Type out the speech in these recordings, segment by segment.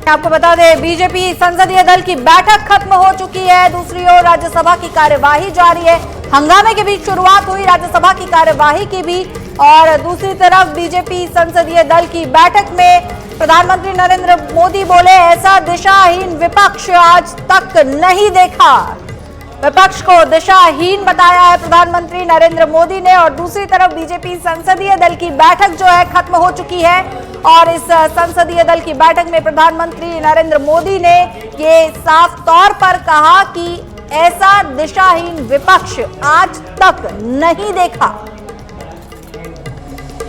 आपको बता दें, बीजेपी संसदीय दल की बैठक खत्म हो चुकी है। दूसरी ओर राज्यसभा की कार्यवाही जारी है। हंगामे के बीच शुरुआत हुई राज्यसभा की कार्यवाही की भी, और दूसरी तरफ बीजेपी संसदीय दल की बैठक में प्रधानमंत्री नरेंद्र मोदी बोले, ऐसा दिशाहीन विपक्ष आज तक नहीं देखा। विपक्ष को दिशाहीन बताया है प्रधानमंत्री नरेंद्र मोदी ने। और दूसरी तरफ बीजेपी संसदीय दल की बैठक जो है खत्म हो चुकी है, और इस संसदीय दल की बैठक में प्रधानमंत्री नरेंद्र मोदी ने ये साफ तौर पर कहा कि ऐसा दिशाहीन विपक्ष आज तक नहीं देखा।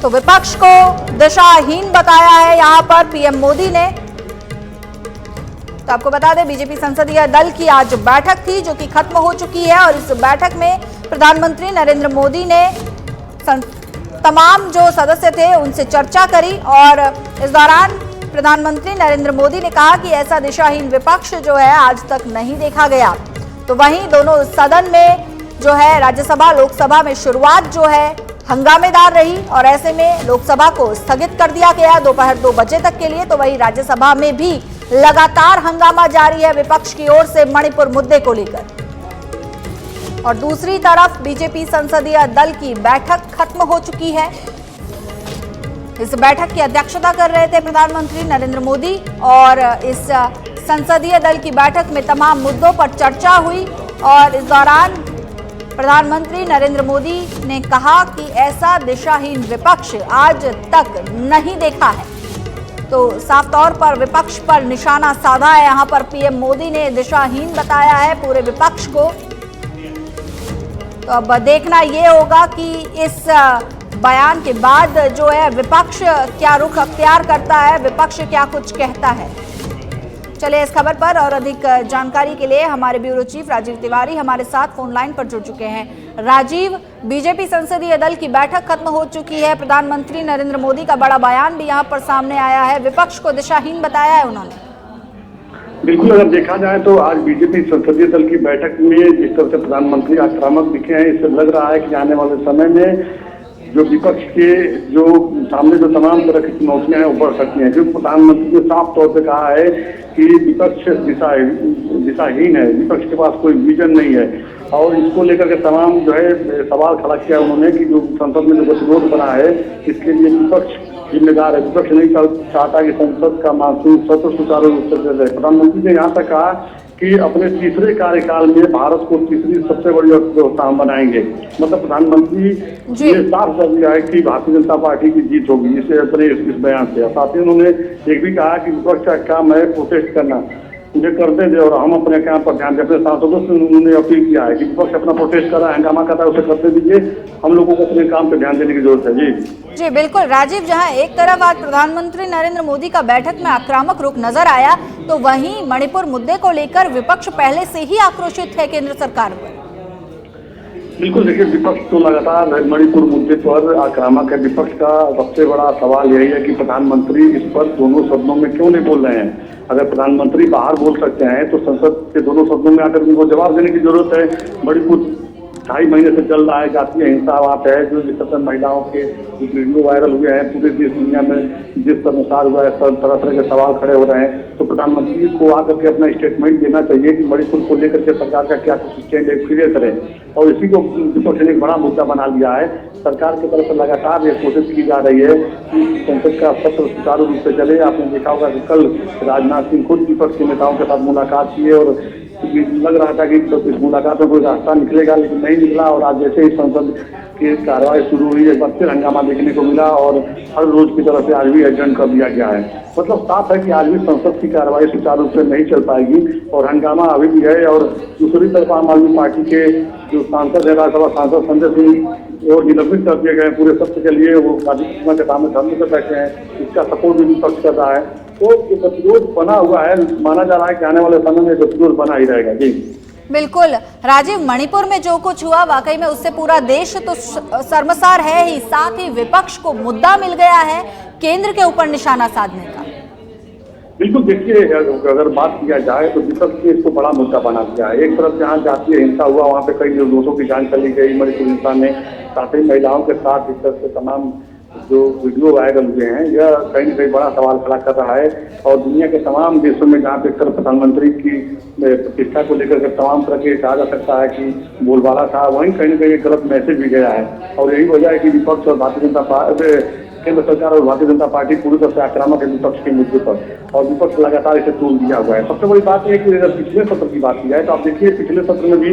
तो विपक्ष को दिशाहीन बताया है यहां पर पीएम मोदी ने। तो आपको बता दें, बीजेपी संसदीय दल की आज बैठक थी जो कि खत्म हो चुकी है, और इस बैठक में प्रधानमंत्री नरेंद्र मोदी ने तमाम जो सदस्य थे उनसे चर्चा करी, और इस दौरान प्रधानमंत्री नरेंद्र मोदी ने कहा कि ऐसा दिशाहीन विपक्ष जो है आज तक नहीं देखा गया। तो वहीं दोनों सदन में जो है राज्यसभा लोकसभा में शुरुआत जो है हंगामेदार रही, और ऐसे में लोकसभा को स्थगित कर दिया गया दोपहर 2 बजे तक के लिए। तो वहीं राज्यसभा में भी लगातार हंगामा जारी है विपक्ष की ओर से मणिपुर मुद्दे को लेकर। और दूसरी तरफ बीजेपी संसदीय दल की बैठक खत्म हो चुकी है। इस बैठक की अध्यक्षता कर रहे थे प्रधानमंत्री नरेंद्र मोदी, और इस संसदीय दल की बैठक में तमाम मुद्दों पर चर्चा हुई, और इस दौरान प्रधानमंत्री नरेंद्र मोदी ने कहा कि ऐसा दिशाहीन विपक्ष आज तक नहीं देखा है। तो साफ तौर पर विपक्ष पर निशाना साधा है यहां पर पीएम मोदी ने, दिशाहीन बताया है पूरे विपक्ष को। तो अब देखना ये होगा कि इस बयान के बाद जो है विपक्ष क्या रुख अख्तियार करता है, विपक्ष क्या कुछ कहता है। चलिए इस खबर पर और अधिक जानकारी के लिए हमारे ब्यूरो चीफ राजीव तिवारी हमारे साथ फोन लाइन पर जुड़ चुके हैं। राजीव, बीजेपी संसदीय दल की बैठक खत्म हो चुकी है, प्रधानमंत्री नरेंद्र मोदी का बड़ा बयान भी यहां पर सामने आया है, विपक्ष को दिशाहीन बताया है उन्होंने। बिल्कुल, अगर देखा जाए तो आज बीजेपी संसदीय दल की बैठक में जिस तरह से प्रधानमंत्री आक्रामक दिखे हैं, इससे लग रहा है कि आने वाले समय में जो विपक्ष के जो सामने जो तमाम तरह की चुनौतियां हैं वो बढ़ सकती हैं। जो प्रधानमंत्री ने साफ तौर पे कहा है कि विपक्ष दिशाहीन है, विपक्ष के पास कोई विजन नहीं है, और इसको लेकर के तमाम जो है सवाल खड़ा किया उन्होंने कि जो संसद में जो गतिरोध बना है इसके लिए विपक्ष जिम्मेदार है। विपक्ष नहीं चाहता कि संसद का मानसून सत्र सुचारू रूप से चले। प्रधानमंत्री ने यहाँ तक कहा कि अपने तीसरे कार्यकाल में भारत को तीसरी सबसे बड़ी अर्थव्यवस्था हम बनाएंगे। मतलब प्रधानमंत्री ने साफ कर दिया है कि भारतीय जनता पार्टी की जीत होगी इसे अपने इस बयान से। साथ ही उन्होंने एक भी कहा कि विपक्ष का काम है प्रोटेस्ट करना, मुझे करते थे और हम अपने काम पर ध्यान दें। अपने सांसदों से उन्होंने अपील किया है कि विपक्ष अपना प्रोटेस्ट कर रहा है, हंगामा कर रहा है, उसे करते दीजिए, हम लोगों को अपने काम पर ध्यान देने की जरूरत है। जी बिल्कुल राजीव, जहां एक तरफ आज प्रधानमंत्री नरेंद्र मोदी का बैठक में आक्रामक रुख नजर आया, तो वहीं मणिपुर मुद्दे को लेकर विपक्ष पहले से ही आक्रोशित है केंद्र सरकार पर। बिल्कुल, देखिए विपक्ष तो लगातार मणिपुर मुद्दे पर आक्रामक है। विपक्ष का सबसे बड़ा सवाल यही है कि प्रधानमंत्री इस पर दोनों सदनों में क्यों नहीं बोल रहे हैं। अगर प्रधानमंत्री बाहर बोल सकते हैं तो संसद के दोनों सदनों में आकर उनको जवाब देने की जरूरत है। मणिपुर 2.5 महीने से चल रहा है, जातीय हिंसा वहाँ पे है, जो जिस तरह महिलाओं के वीडियो वायरल हुए हैं, पूरे देश दुनिया में जिस तरह हुआ है, तरह तरह के सवाल खड़े हो रहे हैं। तो प्रधानमंत्री को आकर के अपना स्टेटमेंट देना चाहिए कि मणिपुर को लेकर के सरकार का क्या कुछ स्टैंड है, क्लियर करें। और इसी को विपक्ष ने एक बड़ा मुद्दा बना लिया है। सरकार की तरफ से लगातार ये कोशिश की जा रही है कि संसद का सत्र सुचारू रूप से चले। आपने देखा होगा कि कल राजनाथ सिंह खुद विपक्ष के नेताओं के साथ मुलाकात की है, और लग रहा था कि तो इस मुलाकात में कोई रास्ता निकलेगा, लेकिन नहीं निकला। और आज जैसे ही संसद की कार्रवाई शुरू हुई, एक बार फिर हंगामा देखने को मिला, और हर रोज की तरफ से आज भी एडजर्न कर दिया गया है। मतलब साफ है कि आज भी संसद की कार्रवाई सुचारू रूप से नहीं चल पाएगी, और हंगामा अभी भी है। और दूसरी तरफ आम आदमी पार्टी के जो सांसद है, राज्यसभा सांसद संजय सिंह, वो निलंबित कर दिए गए पूरे सत्र के लिए। वो राज्यसभा के सामने धरने पर बैठे हैं, इसका सपोर्ट भी विपक्ष कर रहा है। तो ये गतिरोध बना हुआ है, माना जा रहा है कि आने वाले समय में गतिरोध बना ही रहेगा। जी बिल्कुल राजीव, मणिपुर में जो कुछ हुआ वाकई में उससे पूरा देश तो शर्मसार है ही, साथ ही विपक्ष को मुद्दा मिल गया है केंद्र के ऊपर निशाना साधने का। बिल्कुल, देखिए अगर बात किया जाए तो विपक्ष ने इसको बड़ा मुद्दा बना दिया है। एक तरफ जहाँ जातीय हिंसा हुआ वहाँ पे कई निर्दोषों की जान चली गई मणिपुर हिंसा में, साथ ही महिलाओं के साथ इस तरह से तमाम जो वीडियो वायरल हुए हैं, यह कहीं न कहीं बड़ा सवाल खड़ा कर रहा है। और दुनिया के तमाम देशों में जहाँ पे प्रधानमंत्री की प्रतिष्ठा को लेकर के तमाम तरह के कहा जा सकता है कि बोलबाला था, वहीं कहीं न कहीं गलत मैसेज भी गया है। और यही वजह है कि विपक्ष और भारतीय जनता पार्टी, केंद्र सरकार और भारतीय जनता पार्टी पूरी तरह से आक्रामक है विपक्ष के मुद्दे पर, और विपक्ष लगातार इसे तोड़ दिया हुआ है। सबसे बड़ी बात यह कि अगर पिछले सत्र की बात की जाए तो आप देखिए, पिछले सत्र में भी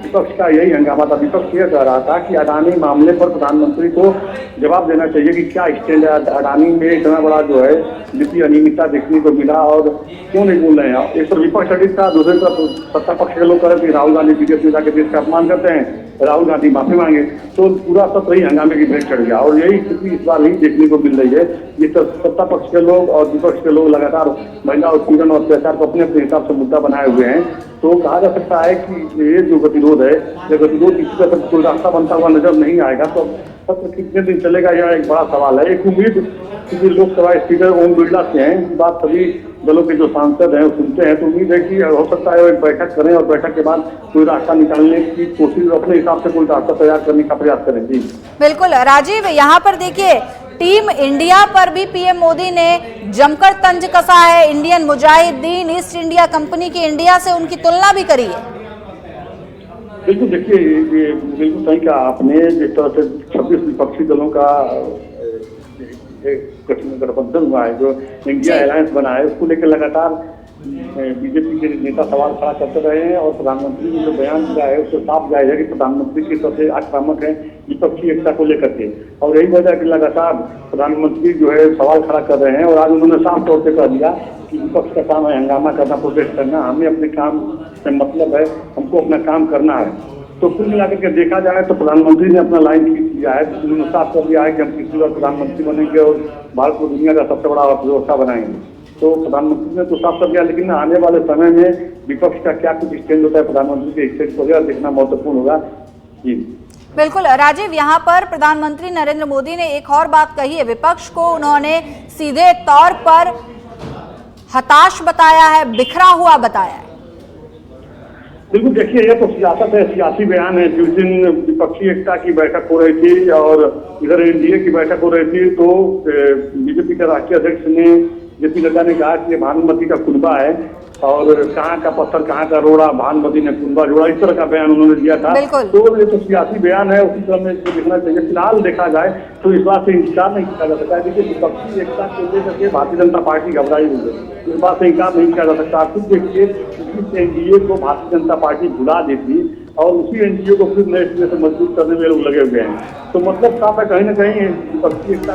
विपक्ष का यही हंगामा था। विपक्ष यह कह रहा था कि अडानी मामले पर प्रधानमंत्री को जवाब देना चाहिए कि क्या स्टैंड है, अडानी में इतना बड़ा जो है वित्तीय अनियमितता देखने को मिला और क्यों नहीं बोल रहे हैं। एक तरफ विपक्ष अडिग था, दूसरी तरफ सत्ता पक्ष के लोग कह रहे थे राहुल गांधी विदेश में जाकर देश का अपमान करते हैं, राहुल गांधी माफी मांगे। तो पूरा सत्र ही हंगामे की भेंट चढ़ गया और यही स्थिति इस बार नहीं देखने को मिल रही है। ये सत्ता पक्ष के लोग और विपक्ष के लोग लगातार महिला उत्पीड़न और अत्याचार को अपने अपने हिसाब से मुद्दा बनाए हुए हैं। तो कहा जा सकता है कि ये जो गतिरोध है, ये गतिरोध किसी का कोई रास्ता बनता हुआ नजर नहीं आएगा। तो सत्र कितने दिन चलेगा, यह एक बड़ा सवाल है। एक उम्मीद क्योंकि लोकसभा स्पीकर ओम बिरला से है, इस बात सभी दलों के जो सांसद हैं वो सुनते हैं, तो उम्मीद है कि हो सकता है वो एक बैठक करें और बैठक के बाद कोई रास्ता निकालने की कोशिश, अपने हिसाब से कोई रास्ता तैयार करने का प्रयास करें। जी बिल्कुल राजीव, यहाँ पर देखिए टीम इंडिया पर भी पीएम मोदी ने जमकर तंज कसा है। Indian Mujahideen east India company की इंडिया से उनकी तुलना भी करी है। बिल्कुल, देखिए ये बिल्कुल सही कहा आपने। जिस तरह से 26 विपक्षी दलों का गठबंधन हुआ है, जो इंडिया अलायंस बना है, उसको लेकर लगातार बीजेपी के नेता सवाल खड़ा करते रहे हैं। और प्रधानमंत्री ने जो बयान दिया है उससे साफ जाहिर है कि प्रधानमंत्री की सबसे आक्रामक है विपक्षी एकता को लेकर के। और यही वजह कि लगातार प्रधानमंत्री जो है सवाल खड़ा कर रहे हैं। और आज उन्होंने साफ तौर पर कह दिया कि विपक्ष का काम है हंगामा करना, प्रोटेस्ट करना, हमें अपने काम से मतलब है, हमको अपना काम करना है। तो कुल मिलाकर के देखा जाए तो प्रधानमंत्री ने अपना लाइन खींच दिया है। उन्होंने साफ कर दिया है कि हम किसी बार प्रधानमंत्री बनेंगे और भारत को दुनिया का सबसे बड़ा अर्थव्यवस्था बनाएंगे। तो प्रधानमंत्री ने तो साफ कर दिया, लेकिन आने वाले समय में विपक्ष का क्या कुछ स्टैंड होता है प्रधानमंत्री के स्टैंड को देखना महत्वपूर्ण होगा। जी बिल्कुल राजीव, यहाँ पर प्रधानमंत्री नरेंद्र मोदी ने एक और बात कही है। विपक्ष को उन्होंने सीधे तौर पर हताश बताया है, बिखरा हुआ बताया है। बिल्कुल, देखिए यह तो सियासत है, सियासी बयान है। जिस दिन विपक्षी एकता की बैठक हो रही थी और इधर एनडीए की बैठक हो रही थी, तो बीजेपी के राष्ट्रीय अध्यक्ष ने जेपी नड्डा ने कहा कि ये भानुमति का कुनबा है और कहाँ का पत्थर कहाँ का रोड़ा, भानुमति ने कुनबा जोड़ा, इस तरह का बयान उन्होंने दिया था। तो ये तो सियासी बयान है, उसी तरह में इसको देखना चाहिए। फिलहाल देखा जाए तो इस बात से इंकार नहीं किया जा सकता है। देखिए विपक्षी एकता को लेकर के भारतीय जनता पार्टी घबराई हुई है, इस बात से इंकार नहीं किया जा सकता। आप खुद देखिए, इस एनडीए को भारतीय जनता पार्टी भुला देती और उसी एनडीए को फिर नए सिरे से मजबूत करने में लोग लगे हुए हैं। तो मतलब साफ है, कहीं ना कहीं विपक्षी एकता